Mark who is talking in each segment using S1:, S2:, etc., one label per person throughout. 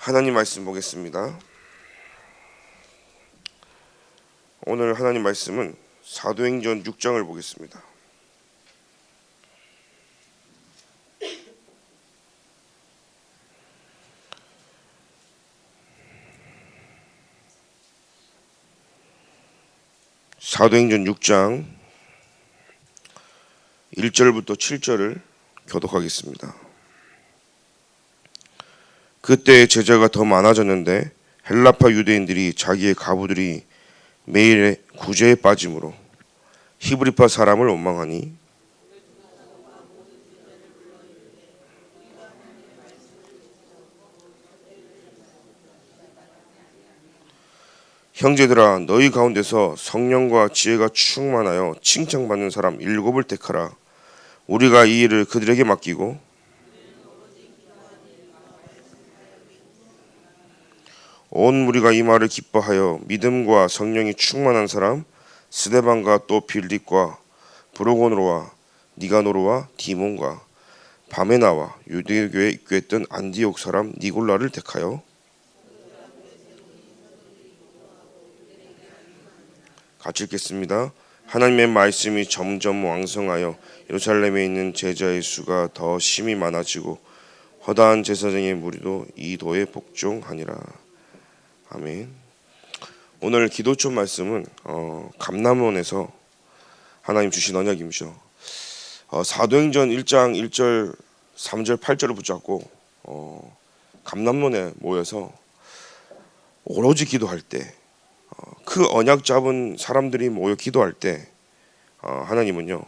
S1: 하나님 말씀 보겠습니다. 오늘 하나님 말씀은 사도행전 6장을 보겠습니다. 사도행전 6장 1절부터 7절을 교독하겠습니다. 그때 제자가 더 많아졌는데 헬라파 유대인들이 자기의 가부들이 매일 구제에 빠짐으로 히브리파 사람을 원망하니 형제들아 너희 가운데서 성령과 지혜가 충만하여 칭찬받는 사람 7을 택하라. 우리가 이 일을 그들에게 맡기고 온 무리가 이 말을 기뻐하여 믿음과 성령이 충만한 사람 스데반과 또 빌립과 브로고노와 니가노르와 디몬과 바메나와 유대교에 입교했던 안디옥 사람 니골라를 택하여 같이 읽겠습니다. 하나님의 말씀이 점점 왕성하여 예루살렘에 있는 제자의 수가 더 심히 많아지고 허다한 제사장의 무리도 이 도에 복종하니라. 아멘. 오늘 기도초 말씀은 감람원에서 하나님 주신 언약이죠. 사도행전 1장 1절 3절 8절을 붙잡고 감람원에 모여서 오로지 기도할 때 그 언약 잡은 사람들이 모여 기도할 때 하나님은요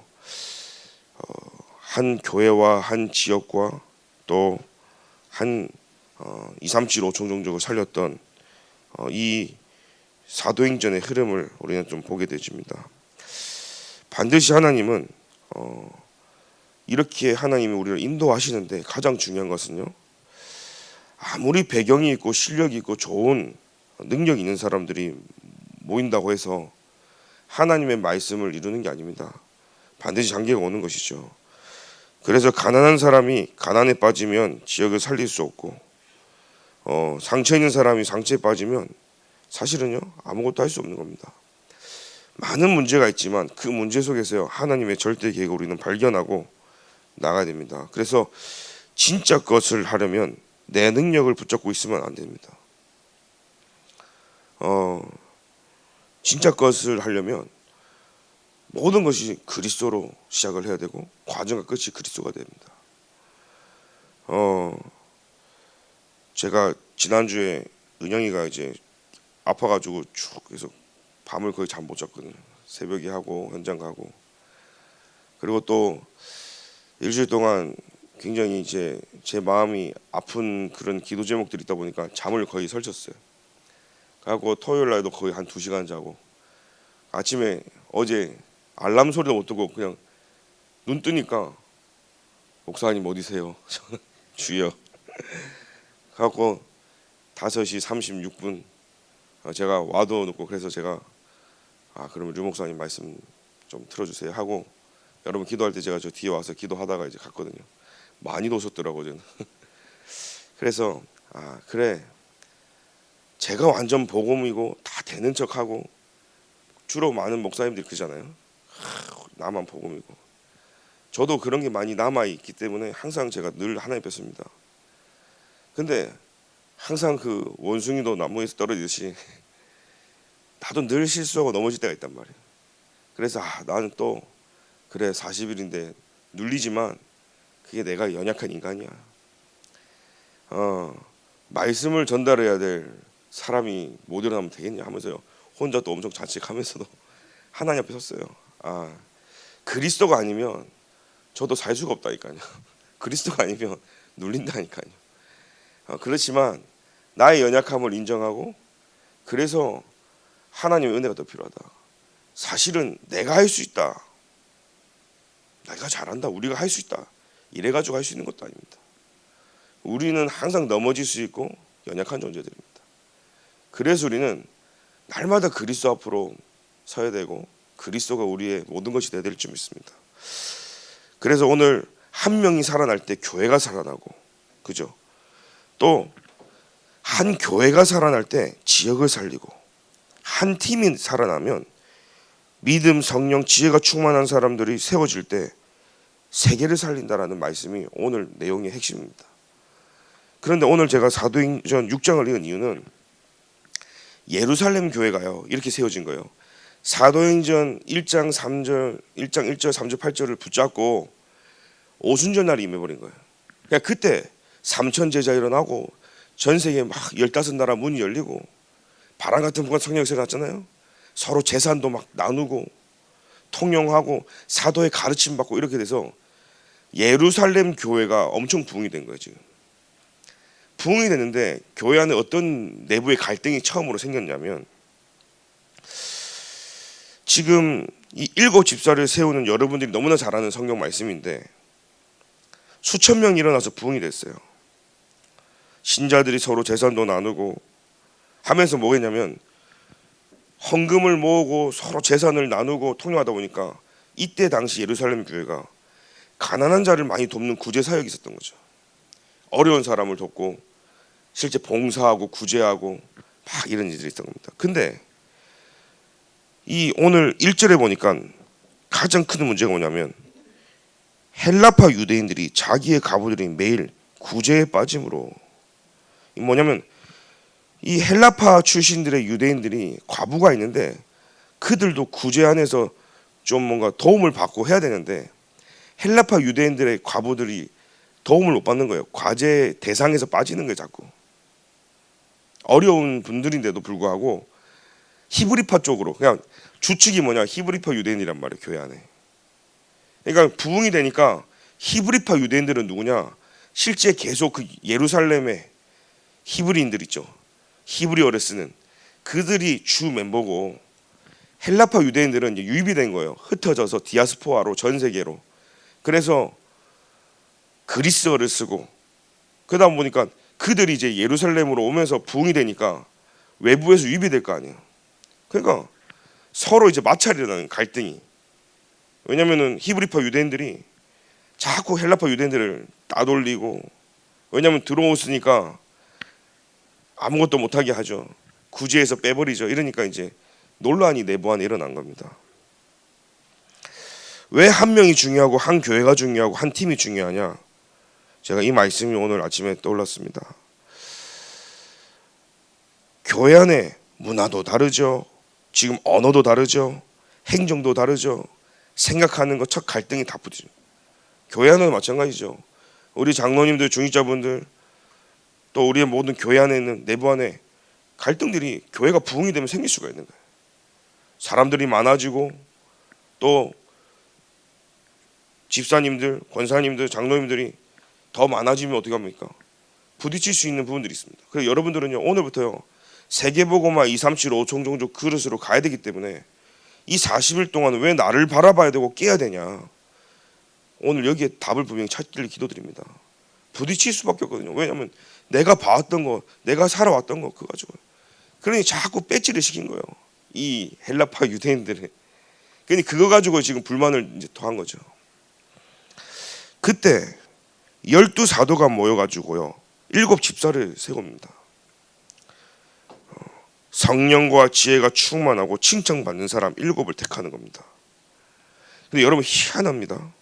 S1: 한 교회와 한 지역과 또 한 2, 3, 7, 5총 종족을 살렸던 이 사도행전의 흐름을 우리는 좀 보게 되집니다. 반드시 하나님은 이렇게 하나님이 우리를 인도하시는데 가장 중요한 것은요, 아무리 배경이 있고 실력이 있고 좋은 능력이 있는 사람들이 모인다고 해서 하나님의 말씀을 이루는 게 아닙니다. 반드시 장기가 오는 것이죠. 그래서 가난한 사람이 가난에 빠지면 지역을 살릴 수 없고 상처 있는 사람이 상처에 빠지면 사실은요 아무것도 할 수 없는 겁니다. 많은 문제가 있지만 그 문제 속에서 하나님의 절대 계획을 우리는 발견하고 나가야 됩니다. 그래서 진짜 것을 하려면 내 능력을 붙잡고 있으면 안 됩니다. 진짜 것을 하려면 모든 것이 그리스도로 시작을 해야 되고 과정과 끝이 그리스도가 됩니다. 제가 지난주에 은영이가 이제 아파가지고 쭉 계속 밤을 거의 잠 못 잤거든요. 새벽에 하고 현장 가고 그리고 또 일주일 동안 굉장히 이제 제 마음이 아픈 그런 기도 제목들이 있다 보니까 잠을 거의 설쳤어요. 그리고 토요일 날도 거의 한 2시간 자고 아침에 어제 알람 소리도 못 듣고 그냥 눈 뜨니까 목사님 어디세요? 저는 주여. 그래갖고 5시 36분 제가 와도 놓고 그래서 제가 그러면 류 목사님 말씀 좀 틀어주세요 하고 여러분 기도할 때 제가 저 뒤에 와서 기도하다가 이제 갔거든요. 많이 오셨더라고요 저는. 그래서 그래 제가 완전 복음이고 다 되는 척하고 주로 많은 목사님들이 그러잖아요. 나만 복음이고 저도 그런 게 많이 남아있기 때문에 항상 제가 늘 하나님 뵙습니다. 근데 항상 그 원숭이도 나무에서 떨어지듯이 나도 늘 실수하고 넘어질 때가 있단 말이에요. 그래서 나는 또 그래 40일인데 눌리지만 그게 내가 연약한 인간이야. 말씀을 전달해야 될 사람이 못 일어나면 되겠냐 하면서요 혼자 또 엄청 자책하면서도 하나님 앞에 섰어요. 그리스도가 아니면 저도 살 수가 없다니까요. 그리스도가 아니면 눌린다니까요. 그렇지만 나의 연약함을 인정하고 그래서 하나님의 은혜가 더 필요하다. 사실은 내가 할 수 있다. 내가 잘한다. 우리가 할 수 있다. 이래가지고 할 수 있는 것도 아닙니다. 우리는 항상 넘어질 수 있고 연약한 존재들입니다. 그래서 우리는 날마다 그리스도 앞으로 서야 되고 그리스도가 우리의 모든 것이 되어야 될 줄 믿습니다. 그래서 오늘 한 명이 살아날 때 교회가 살아나고 그죠? 또 한 교회가 살아날 때 지역을 살리고, 한 팀이 살아나면 믿음, 성령, 지혜가 충만한 사람들이 세워질 때 세계를 살린다라는 말씀이 오늘 내용의 핵심입니다. 그런데 오늘 제가 사도행전 6장을 읽은 이유는 예루살렘 교회가요 이렇게 세워진 거예요. 사도행전 1장 3절, 1장 1절 3절 8절을 붙잡고 오순절 날이 임해버린 거예요. 그러니까 그때 3천 제자 일어나고 전 세계 막 15나라 문이 열리고 바람 같은 분간 성령이 일어났잖아요. 서로 재산도 막 나누고 통용하고 사도의 가르침 받고 이렇게 돼서 예루살렘 교회가 엄청 부흥이 된 거예요. 지금 부흥이 됐는데 교회 안에 어떤 내부의 갈등이 처음으로 생겼냐면, 지금 이 7 집사를 세우는 여러분들이 너무나 잘 아는 성경 말씀인데 수천 명이 일어나서 부흥이 됐어요. 신자들이 서로 재산도 나누고 하면서 뭐겠냐면 헌금을 모으고 서로 재산을 나누고 통용하다 보니까 이때 당시 예루살렘 교회가 가난한 자를 많이 돕는 구제 사역이 있었던 거죠. 어려운 사람을 돕고 실제 봉사하고 구제하고 막 이런 일들이 있었던 겁니다. 근데 이 오늘 1절에 보니까 가장 큰 문제가 뭐냐면 헬라파 유대인들이 자기의 가부들이 매일 구제에 빠짐으로, 뭐냐면 이 헬라파 출신들의 유대인들이 과부가 있는데 그들도 구제 안에서 좀 뭔가 도움을 받고 해야 되는데 헬라파 유대인들의 과부들이 도움을 못 받는 거예요. 과제 대상에서 빠지는 거예요. 자꾸 어려운 분들인데도 불구하고 히브리파 쪽으로, 그냥 주축이 뭐냐, 히브리파 유대인이란 말이에요. 교회 안에. 그러니까 부흥이 되니까 히브리파 유대인들은 누구냐, 실제 계속 그 예루살렘의 히브리인들 있죠, 히브리어를 쓰는 그들이 주 멤버고, 헬라파 유대인들은 이제 유입이 된 거예요. 흩어져서 디아스포아로 전 세계로. 그래서 그리스어를 쓰고, 그러다 보니까 그들이 이제 예루살렘으로 오면서 부흥이 되니까 외부에서 유입이 될 거 아니에요. 그러니까 서로 이제 마찰이 일어나는, 갈등이. 왜냐면은 히브리파 유대인들이 자꾸 헬라파 유대인들을 따돌리고, 왜냐면 들어오으니까 아무것도 못하게 하죠. 구제해서 빼버리죠. 이러니까 이제 논란이 내부 안에 일어난 겁니다. 왜 한 명이 중요하고 한 교회가 중요하고 한 팀이 중요하냐? 제가 이 말씀이 오늘 아침에 떠올랐습니다. 교회 안에 문화도 다르죠. 지금 언어도 다르죠. 행정도 다르죠. 생각하는 것, 첫 갈등이 다 붙죠. 교회 안에도 마찬가지죠. 우리 장로님들, 중직자분들, 또 우리의 모든 교회 안에 있는 내부 안에 갈등들이 교회가 부흥이 되면 생길 수가 있는 거예요. 사람들이 많아지고 또 집사님들, 권사님들, 장로님들이 더 많아지면 어떻게 합니까? 부딪힐 수 있는 부분들이 있습니다. 그래서 여러분들은요, 오늘부터요, 세계보고마 2, 3, 7, 5 총종족 그릇으로 가야 되기 때문에 이 40일 동안 왜 나를 바라봐야 되고 깨야 되냐, 오늘 여기에 답을 분명히 찾기를 기도드립니다. 부딪힐 수밖에 없거든요. 왜냐하면 내가 봐왔던 거, 내가 살아왔던 거 그거 가지고. 그러니 자꾸 배지를 시킨 거예요, 이 헬라파 유대인들은. 그러니 그거 가지고 지금 불만을 이제 더한 거죠. 그때 12사도가 모여가지고요 7 집사를 세웁니다. 성령과 지혜가 충만하고 칭찬받는 사람 7을 택하는 겁니다. 근데 여러분 희한합니다.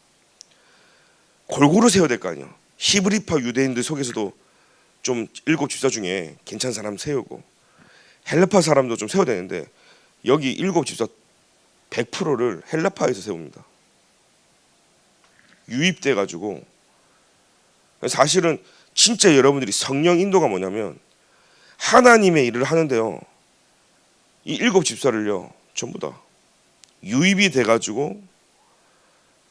S1: 골고루 세워야 될 거 아니에요. 히브리파 유대인들 속에서도 좀 7 집사 중에 괜찮은 사람 세우고 헬라파 사람도 좀 세워야 되는데 여기 7 집사 100%를 헬라파에서 세웁니다. 유입돼 가지고. 사실은 진짜 여러분들이 성령 인도가 뭐냐면 하나님의 일을 하는데요, 이 7 집사를요 전부 다 유입이 돼 가지고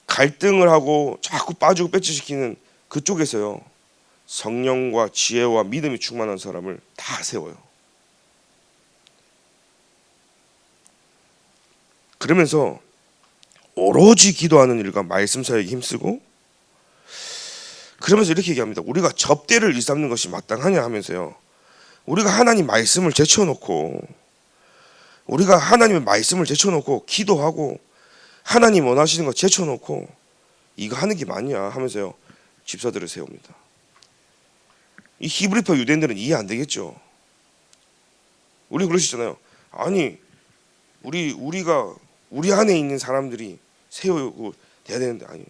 S1: 갈등을 하고 자꾸 빠지고 배치시키는 그쪽에서요 성령과 지혜와 믿음이 충만한 사람을 다 세워요. 그러면서 오로지 기도하는 일과 말씀 사역에 힘쓰고, 그러면서 이렇게 얘기합니다. 우리가 접대를 일삼는 것이 마땅하냐 하면서요, 우리가 하나님 말씀을 제쳐놓고, 우리가 하나님의 말씀을 제쳐놓고 기도하고 하나님 원하시는 거 제쳐놓고 이거 하는 게 맞냐 하면서요 집사들을 세웁니다. 이 히브리파 유대인들은 이해 안 되겠죠. 우리 그러시잖아요. 아니 우리가 우리 안에 있는 사람들이 세우고 돼야 되는데, 아니,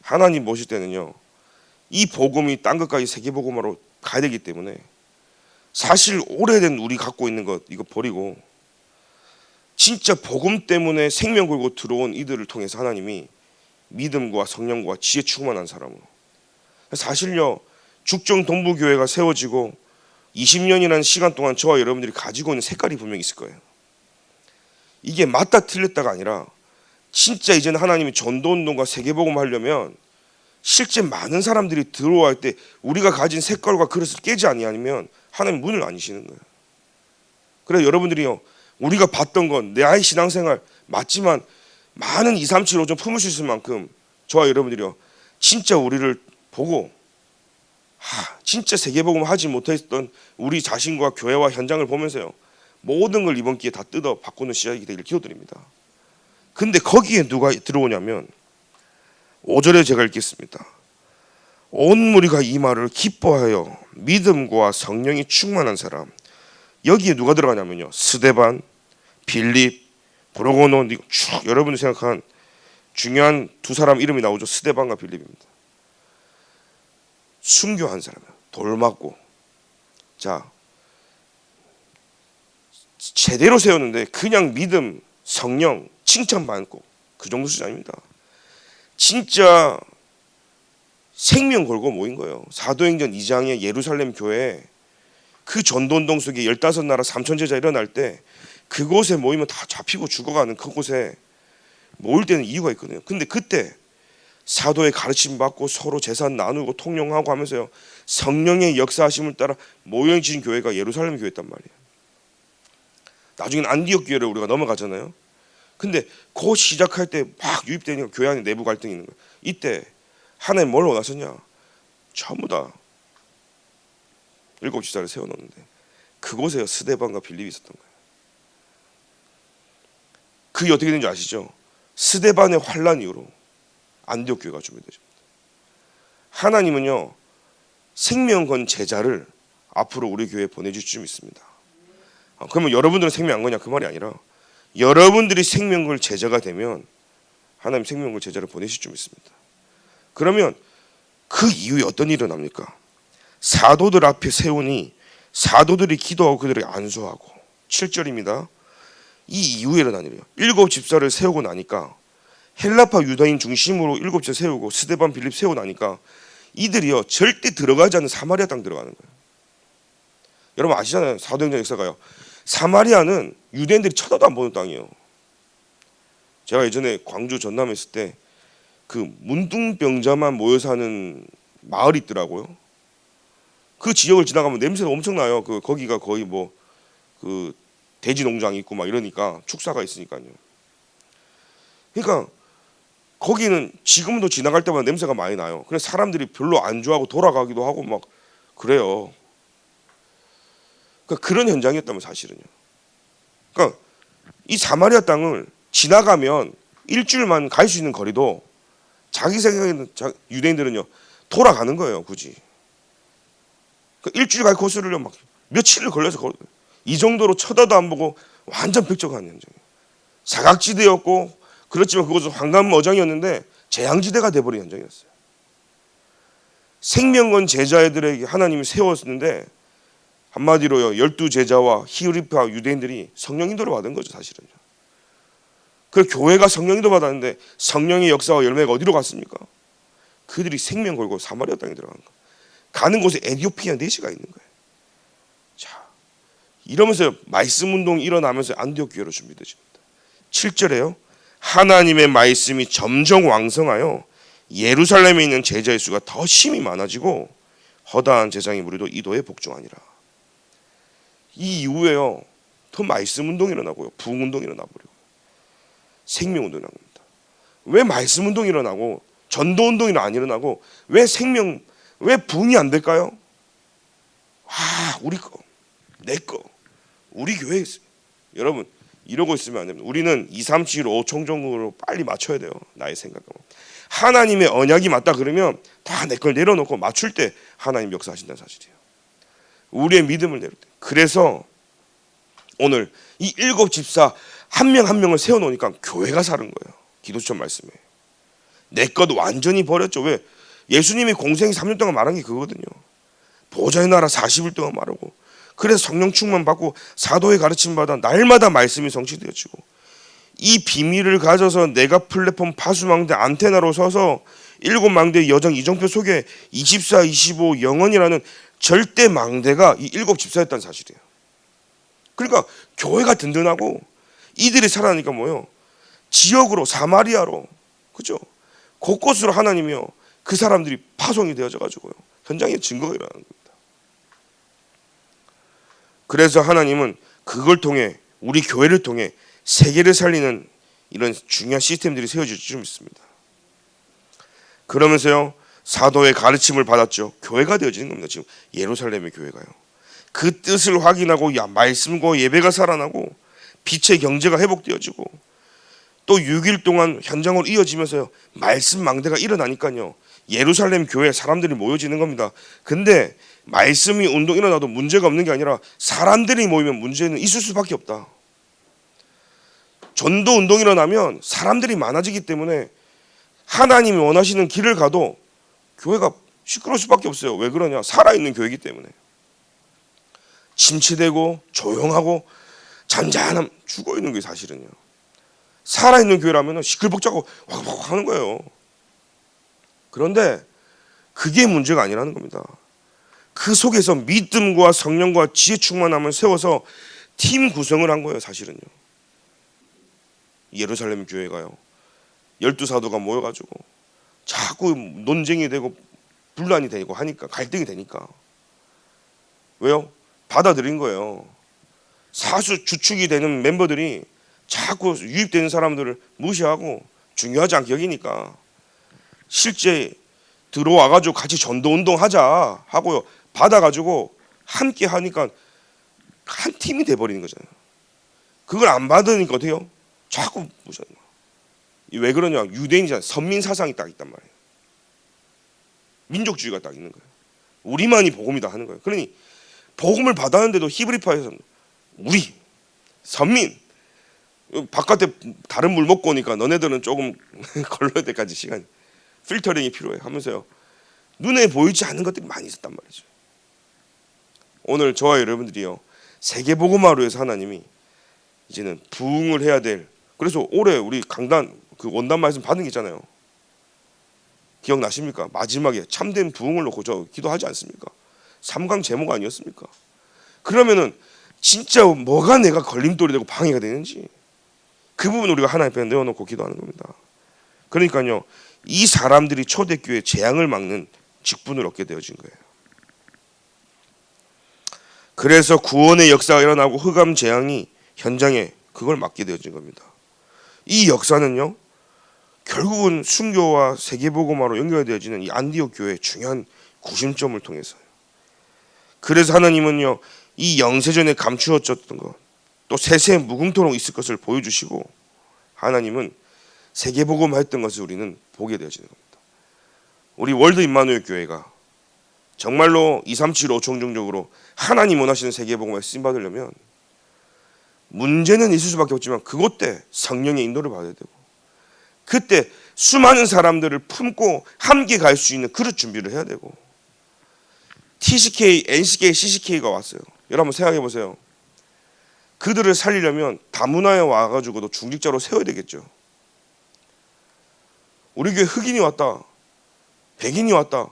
S1: 하나님 모실 때는요, 이 복음이 땅 끝까지 세계복음화로 가야 되기 때문에 사실 오래된 우리 갖고 있는 것 이거 버리고 진짜 복음 때문에 생명 걸고 들어온 이들을 통해서 하나님이 믿음과 성령과 지혜 충만한 사람으로, 사실요 죽정 동부교회가 세워지고 20년이라는 시간 동안 저와 여러분들이 가지고 있는 색깔이 분명히 있을 거예요. 이게 맞다 틀렸다가 아니라 진짜 이제는 하나님이 전도운동과 세계복음 하려면 실제 많은 사람들이 들어올 때 우리가 가진 색깔과 그릇을 깨지 아니하면 하나님 문을 안 여시는 거예요. 그래서 여러분들이요, 우리가 봤던 건 내 아이 신앙생활 맞지만 많은 2, 3, 7, 5점 품을 수 있을 만큼 저와 여러분들이요 진짜 우리를 보고 진짜 세계복음 하지 못했던 우리 자신과 교회와 현장을 보면서요 모든 걸 이번 기회에 다 뜯어 바꾸는 시작이 되기를 기도드립니다. 근데 거기에 누가 들어오냐면 5절에 제가 읽겠습니다. 온 무리가 이 말을 기뻐하여 믿음과 성령이 충만한 사람, 여기에 누가 들어가냐면요 스데반, 빌립, 브로고노, 쭉 여러분이 생각한 중요한 두 사람 이름이 나오죠. 스데반과 빌립입니다. 순교한 사람이에요. 돌 맞고, 자 제대로 세웠는데 그냥 믿음, 성령, 칭찬받고 그 정도 수준입니다. 진짜 생명 걸고 모인 거예요. 사도행전 2장의 예루살렘 교회 그 전도운동 속에 15나라 3천 제자 일어날 때 그곳에 모이면 다 잡히고 죽어가는 그곳에 모일 때는 이유가 있거든요. 근데 그때 사도의 가르침 받고 서로 재산 나누고 통용하고 하면서요 성령의 역사하심을 따라 모여진 교회가 예루살렘 교회였단 말이에요. 나중에는 안디옥 교회를 우리가 넘어가잖아요. 근데 그 시작할 때 막 유입되니까 교회 안에 내부 갈등이 있는 거예요. 이때 하나님 뭘 원하셨냐? 전부 다 7 지사를 세워놓는데 그곳에 스데반과 빌립이 있었던 거예요. 그게 어떻게 된지 아시죠? 스데반의 환란 이후로 안디옥 교회가 준비되죠. 하나님은요 생명 건 제자를 앞으로 우리 교회에 보내줄 줄 믿습니다. 그러면 여러분들은 생명 안 거냐 그 말이 아니라 여러분들이 생명 걸 제자가 되면 하나님 생명 걸 제자를 보내실 줄 믿습니다. 그러면 그 이후에 어떤 일이 일어납니까? 사도들 앞에 세우니 사도들이 기도하고 그들을 안수하고 7절입니다. 이 이후에 일어난 일이에요. 7 집사를 세우고 나니까 헬라파 유다인 중심으로 7 집사 세우고 스데반 빌립 세우고 나니까 이들이요 절대 들어가지 않는 사마리아 땅 들어가는 거예요. 여러분 아시잖아요. 사도행전 역사가요. 사마리아는 유대인들이 쳐다도 안 보는 땅이에요. 제가 예전에 광주 전남에 있을 때 그 문둥병자만 모여 사는 마을이 있더라고요. 그 지역을 지나가면 냄새가 엄청나요. 거기가 거의 뭐 그 돼지 농장이 있고 막 이러니까 축사가 있으니까요. 그러니까 거기는 지금도 지나갈 때마다 냄새가 많이 나요. 그래서 사람들이 별로 안 좋아하고 돌아가기도 하고 막 그래요. 그러니까 그런 현장이었다면 사실은요. 그러니까 이 사마리아 땅을 지나가면 일주일만 갈 수 있는 거리도 자기 생각에는 유대인들은요 돌아가는 거예요. 굳이 그러니까 일주일 갈 코스를요 막 며칠을 걸려서 이 정도로 쳐다도 안 보고 완전 백적한 현장이에요. 사각지대였고 그렇지만 그것은 황간어장이었는데 재앙지대가 돼버린 현장이었어요. 생명건 제자애들에게 하나님이 세웠는데 한마디로요 12 제자와 히브리파 유대인들이 성령 인도를 받은 거죠 사실은요. 그 교회가 성령 인도 받았는데 성령의 역사와 열매가 어디로 갔습니까? 그들이 생명 걸고 사마리아 땅에 들어간 거. 가는 곳에 에티오피아 내시가 있는 거예요. 자, 이러면서 말씀 운동이 일어나면서 안디옥 교회로 준비되십니다. 7절에요. 하나님의 말씀이 점점 왕성하여 예루살렘에 있는 제자의 수가 더 심히 많아지고 허다한 제장의 무리도 이도에 복종하니라. 이 이후에요 더 말씀 운동이 일어나고요 부흥 운동이 일어나버리고 생명 운동이 일어납니다. 왜 말씀 운동이 일어나고 전도 운동이 안 일어나고 왜 부흥이 안 될까요? 우리 거, 내 거, 우리 교회에 있어요. 여러분 이러고 있으면 안 됩니다. 우리는 2, 3, 7, 5 총정으로 빨리 맞춰야 돼요. 나의 생각하고 하나님의 언약이 맞다 그러면 다 내 걸 내려놓고 맞출 때 하나님 역사하신다는 사실이에요. 우리의 믿음을 내릴 때. 그래서 오늘 이 7 집사 한 명 한 명을 세워놓으니까 교회가 사는 거예요. 기도처럼 말씀에 내 것 완전히 버렸죠. 왜? 예수님이 공생이 3년 동안 말한 게 그거거든요. 보좌의 나라 40일 동안 말하고, 그래서 성령 충만 받고 사도의 가르침 받아 날마다 말씀이 성취되어지고, 이 비밀을 가져서 내가 플랫폼 파수망대 안테나로 서서 7망대 여정 이정표 속에 24, 25 영원이라는 절대 망대가 이 7 집사였다는 사실이에요. 그러니까 교회가 든든하고 이들이 살아나니까 뭐예요? 지역으로, 사마리아로, 그죠? 곳곳으로 하나님이요, 그 사람들이 파송이 되어져 가지고요, 현장에 증거가 일어나는 겁니다. 그래서 하나님은 그걸 통해, 우리 교회를 통해 세계를 살리는 이런 중요한 시스템들이 세워질 줄 믿습니다. 그러면서요, 사도의 가르침을 받았죠. 교회가 되어지는 겁니다. 지금 예루살렘의 교회가요. 그 뜻을 확인하고 말씀과 예배가 살아나고 빛의 경제가 회복되어지고, 또 6일 동안 현장으로 이어지면서요, 말씀 망대가 일어나니까요, 예루살렘 교회에 사람들이 모여지는 겁니다. 근데 말씀이 운동 일어나도 문제가 없는 게 아니라 사람들이 모이면 문제는 있을 수밖에 없다. 전도 운동이 일어나면 사람들이 많아지기 때문에 하나님이 원하시는 길을 가도 교회가 시끄러울 수밖에 없어요. 왜 그러냐? 살아있는 교회이기 때문에. 침체되고 조용하고 잔잔함, 죽어있는 게 사실은요. 살아있는 교회라면 시끌벅적하고 확 하는 거예요. 그런데 그게 문제가 아니라는 겁니다. 그 속에서 믿음과 성령과 지혜 충만함을 세워서 팀 구성을 한 거예요. 사실은요. 예루살렘 교회가요, 12사도가 모여가지고 자꾸 논쟁이 되고 분란이 되고 하니까, 갈등이 되니까, 왜요? 받아들인 거예요. 사수 주축이 되는 멤버들이 자꾸 유입되는 사람들을 무시하고 중요하지 않게 여기니까, 실제 들어와가지고 같이 전도운동 하자 하고요, 받아가지고 함께 하니까 한 팀이 돼버리는 거잖아요. 그걸 안 받으니까 어때요? 자꾸 무시하는 거예요. 왜 그러냐? 유대인이잖아요. 선민 사상이 딱 있단 말이에요. 민족주의가 딱 있는 거예요. 우리만이 복음이다 하는 거예요. 그러니 복음을 받았는데도 히브리파에서는 우리 선민, 바깥에 다른 물 먹고 오니까 너네들은 조금 걸러야 때까지 시간, 필터링이 필요해 하면서요, 눈에 보이지 않는 것들이 많이 있었단 말이죠. 오늘 저와 여러분들이요, 세계복음화로 해서 하나님이 이제는 부흥을 해야 될, 그래서 올해 우리 강단 그 원단 말씀 받은 게 있잖아요. 기억나십니까? 마지막에 참된 부흥을 놓고 저 기도하지 않습니까? 3강 제목 아니었습니까? 그러면은 진짜 뭐가 내가 걸림돌이 되고 방해가 되는지 그 부분 우리가 하나님 앞에 내어놓고 기도하는 겁니다. 그러니까요, 이 사람들이 초대교회 재앙을 막는 직분을 얻게 되어진 거예요. 그래서 구원의 역사가 일어나고 흑암 재앙이 현장에 그걸 막게 되어진 겁니다. 이 역사는요, 결국은 순교와 세계복음화로 연결되어지는 이 안디옥 교회의 중요한 구심점을 통해서요. 그래서 하나님은요, 이 영세전에 감추어졌던 것, 또 세세 무궁토록 있을 것을 보여주시고, 하나님은 세계복음화했던 것을 우리는 보게 되어지는 겁니다. 우리 월드 임마누엘 교회가 정말로 237 5총정적으로 하나님 원하시는 세계복음화에 쓰임받으려면 문제는 있을 수밖에 없지만, 그것 때 성령의 인도를 받아야 되고, 그때 수많은 사람들을 품고 함께 갈 수 있는 그릇 준비를 해야 되고, TCK, NCK, CCK가 왔어요. 여러분 한번 생각해 보세요. 그들을 살리려면 다문화에 와가지고도 중직자로 세워야 되겠죠. 우리 교회 흑인이 왔다, 백인이 왔다,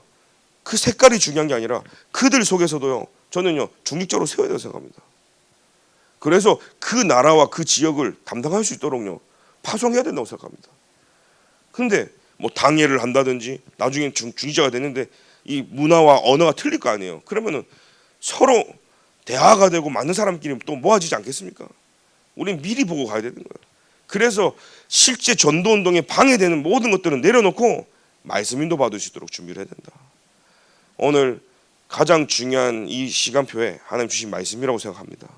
S1: 그 색깔이 중요한 게 아니라 그들 속에서도요, 저는요, 중직자로 세워야 된다고 생각합니다. 그래서 그 나라와 그 지역을 담당할 수 있도록요, 파송해야 된다고 생각합니다. 근데 뭐 당회를 한다든지 나중에 중직자가 되는데 이 문화와 언어가 틀릴 거 아니에요. 그러면은 서로 대화가 되고 많은 사람끼리 또 모아지지 않겠습니까? 우리는 미리 보고 가야 되는 거예요. 그래서 실제 전도운동에 방해되는 모든 것들은 내려놓고 말씀 인도 받을 수 있도록 준비를 해야 된다. 오늘 가장 중요한 이 시간표에 하나님 주신 말씀이라고 생각합니다.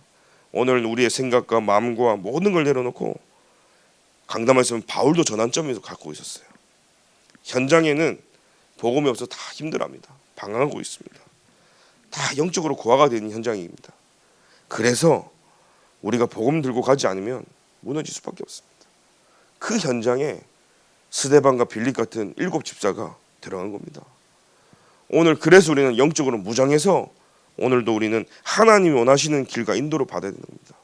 S1: 오늘 우리의 생각과 마음과 모든 걸 내려놓고, 강단 말씀은 바울도 전환점에서 갖고 있었어요. 현장에는 복음이 없어서 다 힘들어합니다. 방황하고 있습니다. 다 영적으로 고아가 되는 현장입니다. 그래서 우리가 복음 들고 가지 않으면 무너질 수밖에 없습니다. 그 현장에 스데반과 빌립 같은 7 집사가 들어간 겁니다. 오늘 그래서 우리는 영적으로 무장해서 오늘도 우리는 하나님이 원하시는 길과 인도를 받아야 되는 겁니다.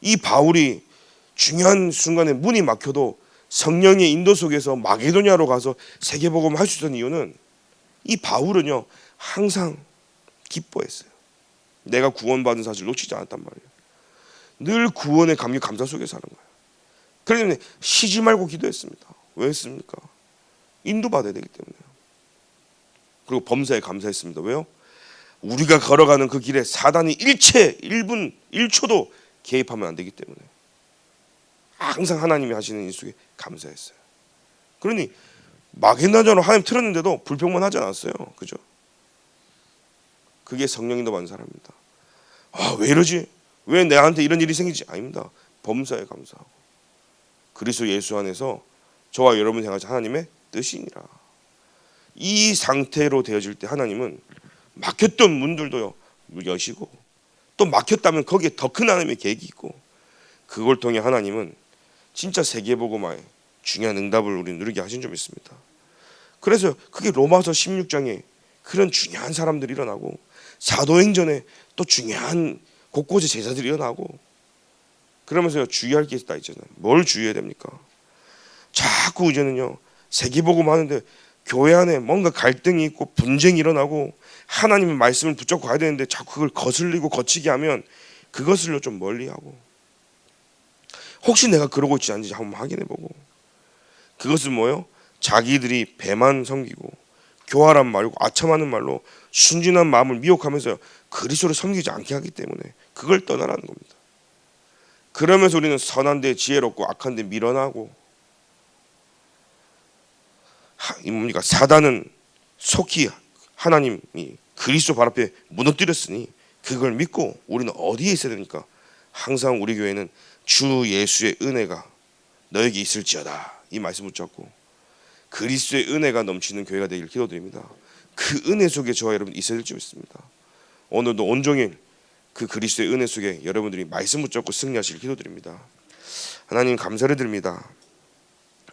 S1: 이 바울이 중요한 순간에 문이 막혀도 성령의 인도 속에서 마게도냐로 가서 세계복음 할 수 있었던 이유는 이 바울은요 항상 기뻐했어요. 내가 구원받은 사실 놓치지 않았단 말이에요. 늘 구원의 감사 속에 사는 거예요. 그렇기 때문에 쉬지 말고 기도했습니다. 왜 했습니까? 인도받아야 되기 때문에요. 그리고 범사에 감사했습니다. 왜요? 우리가 걸어가는 그 길에 사단이 일체 1분 1초도 개입하면 안 되기 때문에 항상 하나님이 하시는 일 속에 감사했어요. 그러니 마게도냐로 하나님 틀었는데도 불평만 하지 않았어요. 그죠? 그게 성령 인도받는 사람입니다. 왜 이러지? 왜 나한테 이런 일이 생기지? 아닙니다. 범사에 감사하고 그리스도 예수 안에서 저와 여러분 향하신 하나님의 뜻이니라. 이 상태로 되어질 때 하나님은 막혔던 문들도 여시고 또 막혔다면 거기에 더 큰 하나님의 계획이 있고 그걸 통해 하나님은 진짜 세계복음화에 중요한 응답을 우리 누리게 하신 점이 있습니다. 그래서 그게 로마서 16장에 그런 중요한 사람들이 일어나고 사도행전에 또 중요한 곳곳에 제자들이 일어나고 그러면서 주의할 게 있다 있잖아요. 뭘 주의해야 됩니까? 자꾸 이제는요 세계복음 하는데 교회 안에 뭔가 갈등이 있고 분쟁이 일어나고 하나님의 말씀을 붙잡고 가야 되는데 자꾸 그걸 거슬리고 거치게 하면 그것을요 좀 멀리하고 혹시 내가 그러고 있지 않은지 한번 확인해보고 그것은 뭐예요? 자기들이 배만 섬기고 교활한 말고 아첨하는 말로 순진한 마음을 미혹하면서 그리스도를 섬기지 않게 하기 때문에 그걸 떠나라는 겁니다. 그러면서 우리는 선한 데 지혜롭고 악한 데 미련하고 뭡니까? 사단은 속히 하나님이 그리스도 발 앞에 무너뜨렸으니 그걸 믿고 우리는 어디에 있어야 됩니까? 항상 우리 교회는 주 예수의 은혜가 너에게 있을지어다 이 말씀 붙잡고 그리스도의 은혜가 넘치는 교회가 되길 기도드립니다. 그 은혜 속에 저와 여러분 있어야 될 줄 믿습니다. 오늘도 온종일 그 그리스도의 은혜 속에 여러분들이 말씀 붙잡고 승리하시길 기도드립니다. 하나님 감사를 드립니다.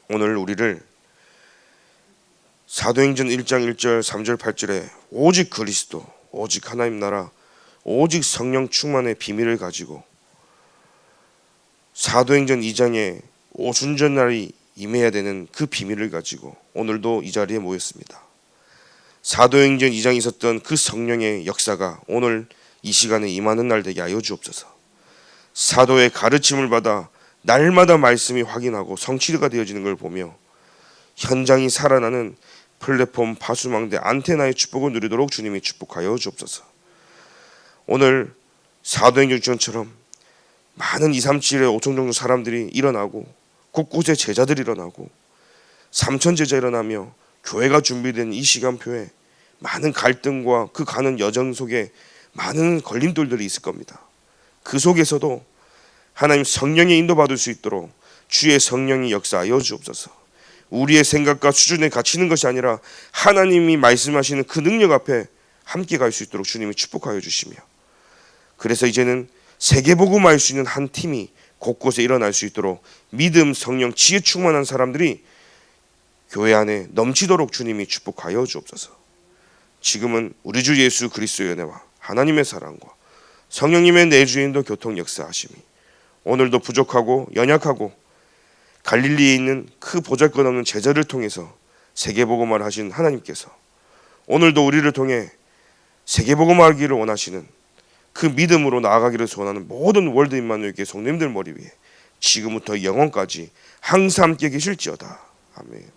S1: 오늘 우리를 사도행전 1장 1절 3절 8절에 오직 그리스도 오직 하나님 나라 오직 성령 충만의 비밀을 가지고 사도행전 2장에 오순절날이 임해야 되는 그 비밀을 가지고 오늘도 이 자리에 모였습니다. 사도행전 2장에 있었던 그 성령의 역사가 오늘 이 시간에 임하는 날 되게 하여 주옵소서. 사도의 가르침을 받아 날마다 말씀이 확인하고 성취가 되어지는 걸 보며 현장이 살아나는 플랫폼 파수망대 안테나의 축복을 누리도록 주님이 축복하여 주옵소서. 오늘 사도행전 전처럼 많은 237의 5천 정도 사람들이 일어나고 곳곳에 제자들이 일어나고 3천 제자 일어나며 교회가 준비된 이 시간표에 많은 갈등과 그 가는 여정 속에 많은 걸림돌들이 있을 겁니다. 그 속에서도 하나님 성령의 인도받을 수 있도록 주의 성령이 역사하여 주옵소서. 우리의 생각과 수준에 갇히는 것이 아니라 하나님이 말씀하시는 그 능력 앞에 함께 갈 수 있도록 주님이 축복하여 주시며 그래서 이제는 세계복음화할 수 있는 한 팀이 곳곳에 일어날 수 있도록 믿음, 성령, 지혜 충만한 사람들이 교회 안에 넘치도록 주님이 축복하여 주옵소서. 지금은 우리 주 예수 그리스도의 은혜와 하나님의 사랑과 성령님의 내주인도 교통 역사하심이 오늘도 부족하고 연약하고 갈릴리에 있는 그 보잘것없는 제자를 통해서 세계복음화를 하신 하나님께서 오늘도 우리를 통해 세계복음화하기를 원하시는 그 믿음으로 나아가기를 소원하는 모든 월드 임마누엘교회 성도님들 머리 위에 지금부터 영원까지 항상 함께 계실지어다. 아멘.